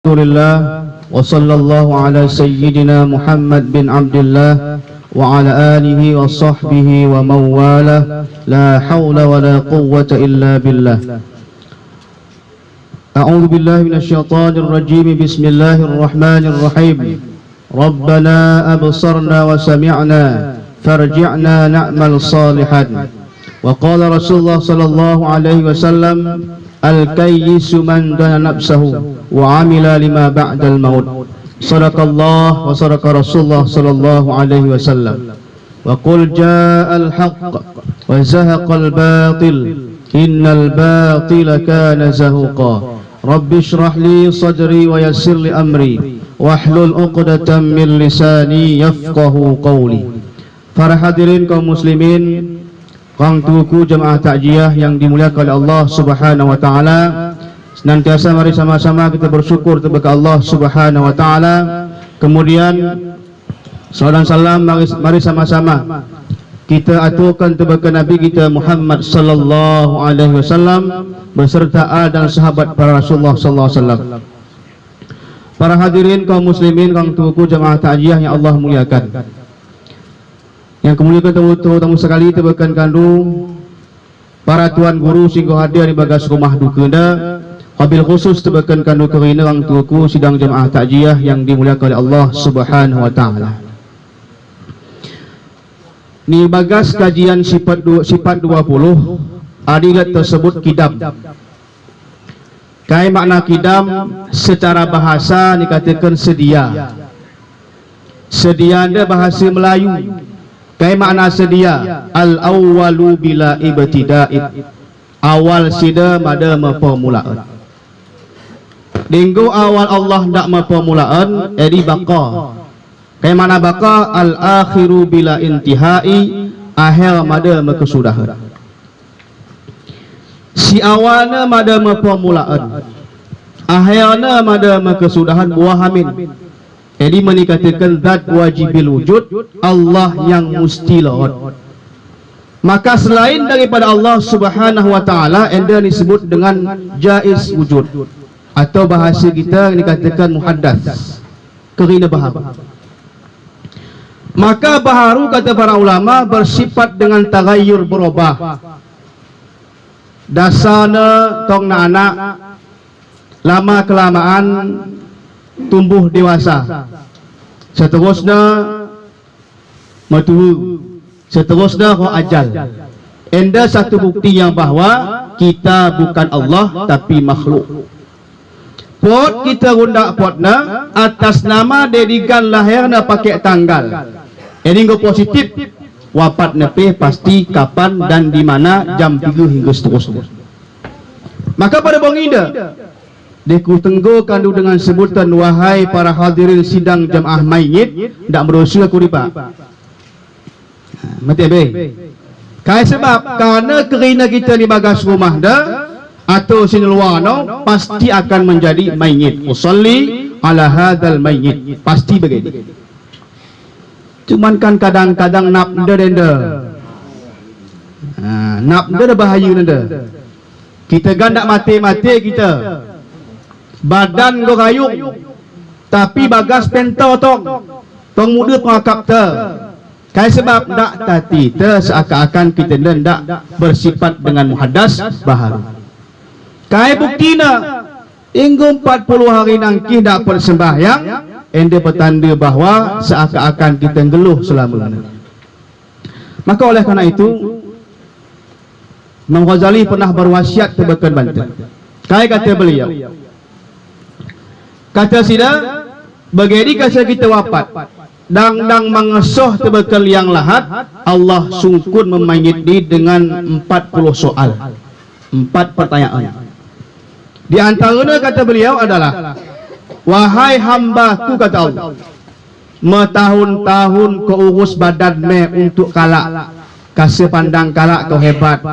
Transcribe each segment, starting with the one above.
Alhamdulillah wa sallallahu ala sayyidina Muhammad bin Abdullah wa ala alihi wa sahbihi wa mawala la hawla wa la quwwata illa billah. A'udhu billahi minasyaitanir rajim. Bismillahirrahmanirrahim. Rabbana absarna wa sami'na farji'na na'mal salihan. Wa qala Rasulullah sallallahu alaihi wasallam, al-kayyisu man dana nafsahu wa amila lima ba'dal maut. Sadaqallah wa sadaqa Rasulullah sallallahu alaihi wasallam. Wa qul ja'al haqq wa zahaqal batil innal batila kana zahuqa. Rabbi shrah li sadri wa yassir li amri wahlul 'uqdatam min lisani yafqahu qawli. Para hadirin kaum muslimin, orang tuaku jemaah takziah yang dimuliakan oleh Allah Subhanahu wa taala, senantiasa mari sama-sama kita bersyukur kepada Allah Subhanahu wa taala. Kemudian salam salam mari sama-sama kita aturkan kepada Nabi kita Muhammad sallallahu alaihi wasallam beserta al dan sahabat para Rasulullah sallallahu alaihi wasallam. Para hadirin kaum muslimin, orang tuaku jemaah takziah yang Allah muliakan, yang kemudian tamu sekali tebakan kandu para tuan guru singgo hadir di bagas rumah dukunda, wabil khusus tebakan kandu kerina orang tuaku sidang jemaah takziah yang dimuliakan oleh Allah Subhanahu wa taala. Ni bagas kajian sifat 20 adilat tersebut kidam. Kai makna kidam secara bahasa dikatakan sedia. Sedia ada bahasa Melayu. Kai makna sedia al-awwalu bila ibtida'id, awal sida mada permulaan. Dinggo awal Allah ndak permulaan jadi baqa. Kai makna baqa al-akhiru bila intihai, akhir mada kesudahan. Si awalna mada permulaan, akhirna mada kesudahan buah amin. Jadi menikatakan zat wajibil wujud, Allah yang mustilah. Maka selain daripada Allah Subhanahu wa taala, anda disebut dengan jaiz wujud, atau bahasa kita dikatakan muhaddats, kerina bahar. Maka baharu kata para ulama bersifat dengan tagayyur, berubah. Dasarnya tong anak lama kelamaan tumbuh dewasa, seterusnya matu, seterusnya ko ajal. Enda satu bukti yang bahwa kita bukan Allah tapi makhluk. Pot kita rundak potna atas nama dedikan lahirna pakai tanggal. Ini go positif, wafat nepe pasti kapan dan di mana, jam 3 hingga seterusnya. Maka pada bangida deku tenggo kandu dengan sebutan wahai para hadirin sidang jamaah mayit, ndak berusaha aku riba. Mati be. Kai sebab karena kerina kita di bagas rumah dah atau sini luar no, pasti akan menjadi mayit. Usalli ala hadzal mayit, pasti begini. Cuman kan kadang-kadang nap denda. Nap denda bahaya denda. Kita gandak mati-mati kita. Badan go kayuk tapi bagas pentau tong muda pengakap te. Kai sebab ndak tati te seakan-akan kita ndak bersifat dengan muhaddas baharu. Kai buktina inggo 40 hari nangki ndak persembahyang, ende petanda bahawa seakan-akan kita ngeluh selama-lamanya. Maka oleh karena itu Imam Ghazali pernah berwasiat tebakan Banten. Kai kata beliau, kata sida bagedi kasa kita wafat dang mengesoh tebekal yang lahat, Allah sungkun memayit di dengan 40 soal, 4 pertanyaan. Di antaranya kata beliau adalah, wahai hambaku, kata Allah, metahun-tahun kau urus badan me untuk kalak, kasih pandang kalak kau hebat,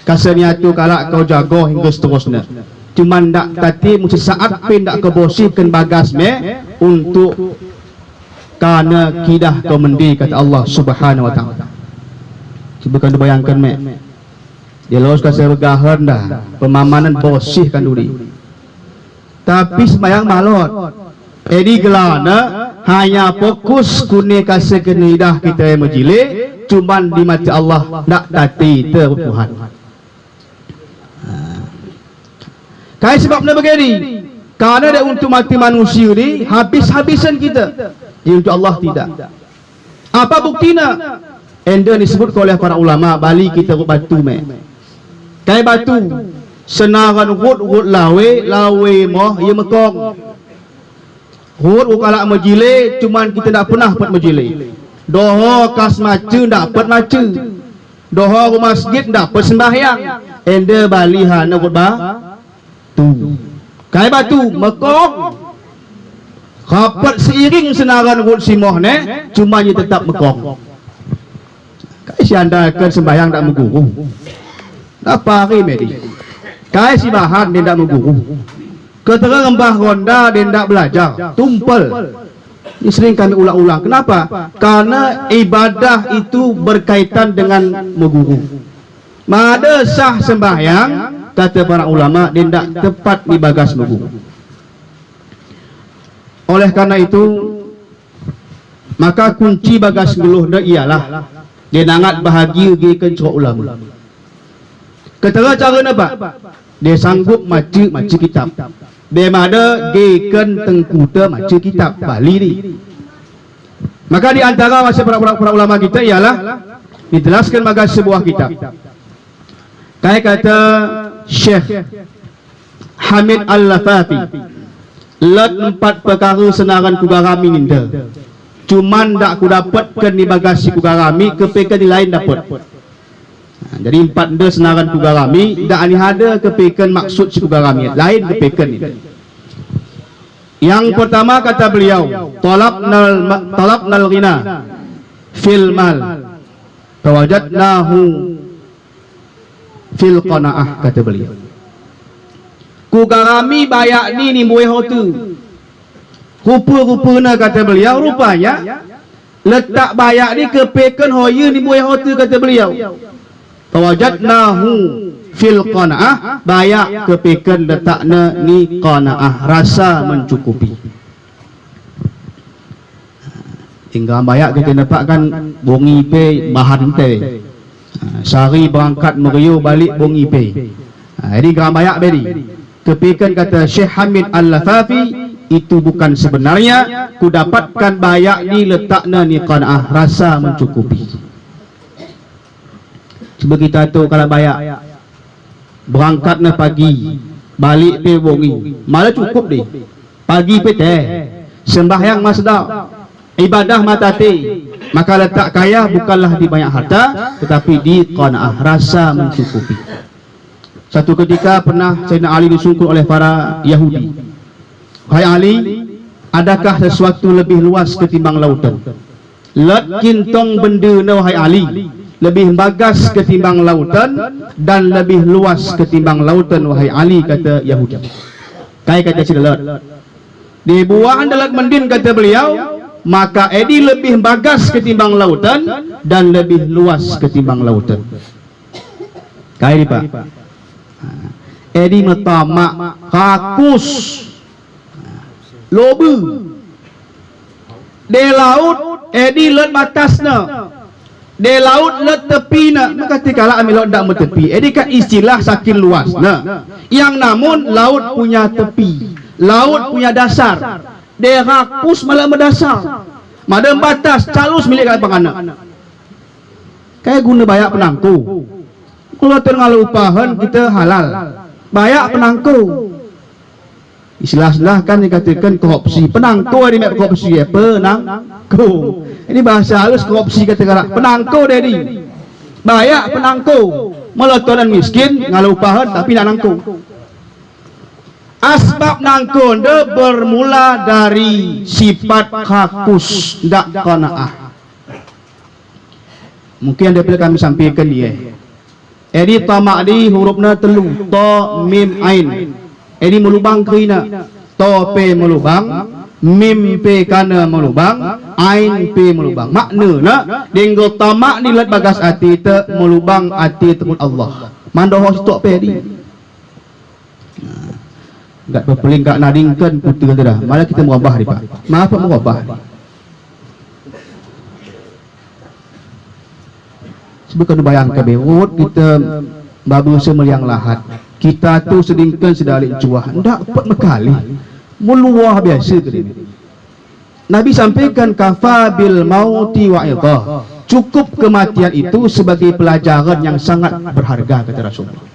kasih niatu kalak kau jago hingga seterusnya. Cuman ndak tadi mesti saat pun ndak kebosihkan bagas me untuk karena kidah kau mendi, kata Allah Subhanahu wa taala. Cuba kan bayangkan me, dia lulus kasih regahan dah pemamanan bosihkan duri. tapi sembahyang malot. Jadi gelana hanya fokus kune kasih kenidah kita yang majlis, cuman di mata Allah nak tati terpuhan. Kaya sebab nak begini, karena ada untuk mati manusia ni habis-habisan kita, jadi untuk Allah tidak. Apa buktinya? Enda disebut oleh para ulama Bali kita batu me. Kaya batu senaran hut lawe moh ia mekong. Hut ukala majile cuman kita tak pernah dapat majile. Doho kas macu dapat macu. Doho ke masjid dapat sembahyang. Enda Bali hana hut tu. Kaya batu mekong. Kapat seiring senaran hut simoh ne cuma dia tetap mekong. Kaya si anda akan sembahyang tak mengguru. Apa hari medi? Kaya si bahan dia tak mengguru. Ketika rembah ronda dia tak belajar, tumpel. Ini sering kami ulang-ulang. Kenapa? Karena ibadah itu berkaitan dengan mengguru. Mada sah sembahyang, kata para ulama, dia tak tepat di bagas mengguru. Oleh karena itu, maka kunci bagas ngeluh dia ialah dia nangat bahagia gikan ceruk ulama. Ketika cara apa? Dia sanggup maca kitab. Dia ada gikan tengkuta maca kitab Bali ni. Maka di antara masa para ulama kita ialah dijelaskan bagas sebuah kitab. Kayak kata Syekh Hamid Al-Lafafi, lat 4 perkara senaran kugarami ninda. Cuman tak ku dapatkan di bagasi kugarami, kepekan di lain dapat. Jadi 4 dia senaran kugarami, tak ada kepekan maksud si kugarami, lain kepekan ni. Yang pertama kata beliau, talabnal ghina fil mal, tawajadnahu fil qanaah, kata beliau. Kugarami bayak ni buih hotu. Rupa-rupanya kata beliau, rupanya letak bayak ni kepekan hoya ni buih hotu, kata beliau. Tawajadnahu fil qanaah, bayak kepekan letakna ni qanaah, rasa mencukupi. Tinggal bayak kita dapatkan bongi pe bahan te. Sehari berangkat meriu balik bongi pe. Jadi geram bayak beri. Kepekan kata Syekh Hamid Al-Lafafi, itu bukan sebenarnya ku dapatkan bayak ni letakna ni qanaah, rasa mencukupi. Cuba kita tahu kalau bayak berangkatnya pagi, balik pe bongi, malah cukup deh. Pagi pe teh, sembahyang masdar, ibadah matate, maka letak kaya bukanlah di banyak harta, tetapi di qanaah, rasa mencukupi. Satu ketika pernah Sayyidina Ali disungkur oleh para Yahudi. Hai Ali, adakah sesuatu lebih luas ketimbang lautan? Lat kintong benda na wahai Ali, lebih bagas ketimbang lautan dan lebih luas ketimbang lautan wahai Ali, kata Yahudi. Kai kata sidalat. Dibuang dalam mendin, kata beliau, maka edi lebih bagas ketimbang lautan dan lebih luas ketimbang lautan. Kai Pak. Edi metamak kakus lobu de laut, edi let batasna de laut let tepina, maka tikala amil laut dak metepi, edi kan istilah saking luas. Nah, yang namun laut punya tepi, laut punya dasar, de rakus malah mendasar, madam batas calus milik kalian penganak. Kayak guna bayak penangku. Kalau tengah upahan kita halal, bayak penangku. Istilah-istilah kan dikatakan korupsi. Penangku ada mek korupsi ya, penangku. Ini bahasa halus korupsi kata penangku dari. Bayak penangku. Melotonan miskin ngalau upahan tapi nak nangku. Asbab nangku dia bermula dari sifat kakus dak qanaah. Mungkin ada perlu kami sampaikan dia. Edi tamak di hurufna telu, to mim ain. Edi melubang kerina, to pe melubang, mim pe kana melubang, ain pe melubang. Maknanya denggo tamak di lat bagas ati te melubang ati tekun Allah. Mandoh stok pe di. Gak berpeling gak nadingkan putih tu dah. Malah kita merubah ni Pak. Maaf Pak merubah. Sebab kena bayangkan berut kita babu semeliang lahat. Kita tu sedingkan sedalik cuah. Ndak pat mekali. Meluah biasa tu ni. Nabi sampaikan kafa bil mauti wa idhah. Cukup kematian itu sebagai pelajaran yang sangat berharga kata Rasulullah.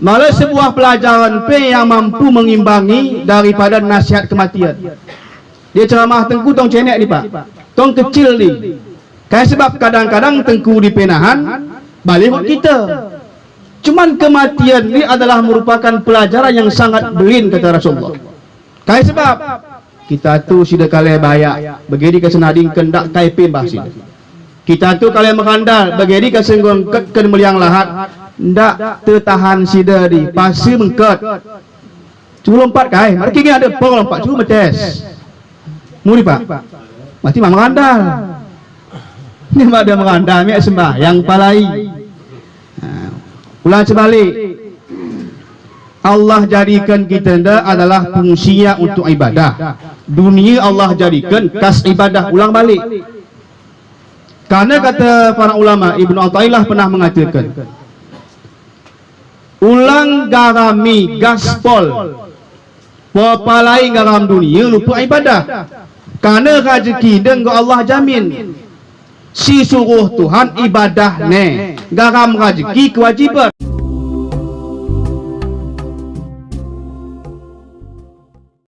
Malah sebuah pelajaran yang mampu mengimbangi daripada nasihat kematian. Dia ceramah tengku tong cenek ni Pak. Tong kecil ni. Kayak sebab kadang-kadang tengku di penahan balik kita. Cuman kematian ni adalah merupakan pelajaran yang sangat belin kata Rasulullah. Kayak sebab kita tu sudah kali bayak begini ke senading kendak kaipin bahsin. Kita tu kali mengandal begini ke senggon ket meliang lahat. Ndak tertahan sida di pasir mengket. Cuba lompat kai. Mari kita ada pol lompat cuba metes. Muri Pak. Mesti mah mengandal. Ni ada mengandal mi sembahyang palai. Ulang sebalik. Allah jadikan kita ndak adalah fungsinya untuk ibadah. Dunia Allah jadikan kas ibadah. Ulang balik. Karena kata para ulama Ibnu Athaillah pernah mengatakan ulang garami gaspol popalai garam dunia lupa ibadah karena rezeki dengan Allah jamin si suruh Tuhan ibadah ne garam rezeki kewajiban.